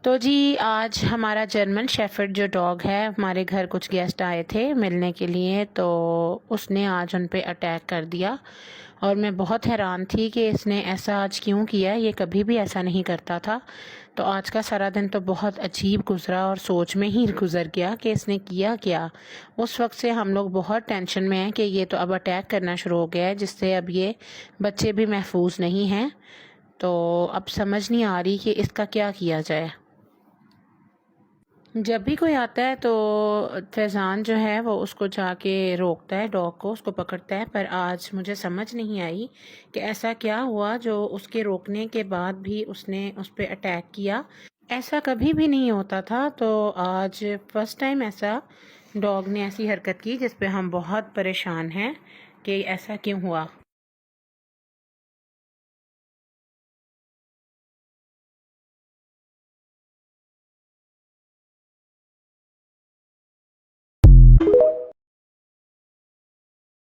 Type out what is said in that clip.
तो जी आज हमारा जर्मन शेफर्ड जो डॉग है, हमारे घर कुछ गेस्ट आए थे मिलने के लिए, तो उसने आज उन पे अटैक कर दिया। और मैं बहुत हैरान थी कि इसने ऐसा आज क्यों किया। ये कभी भी ऐसा नहीं करता था। तो आज का सारा दिन तो बहुत अजीब गुजरा और सोच में ही गुजर गया कि इसने किया क्या। उस वक्त से हम लोग बहुत टेंशन में हैं कि ये तो अब अटैक करना शुरू हो गया है, जिससे अब ये बच्चे भी महफूज नहीं हैं। तो अब समझ नहीं आ रही कि इसका क्या किया जाए। जब भी कोई आता है तो फैज़ान जो है वो उसको जाके रोकता है, डॉग को उसको पकड़ता है। पर आज मुझे समझ नहीं आई कि ऐसा क्या हुआ जो उसके रोकने के बाद भी उसने उस पर अटैक किया। ऐसा कभी भी नहीं होता था, तो आज फर्स्ट टाइम ऐसा डॉग ने ऐसी हरकत की जिस पे हम बहुत परेशान हैं कि ऐसा क्यों हुआ।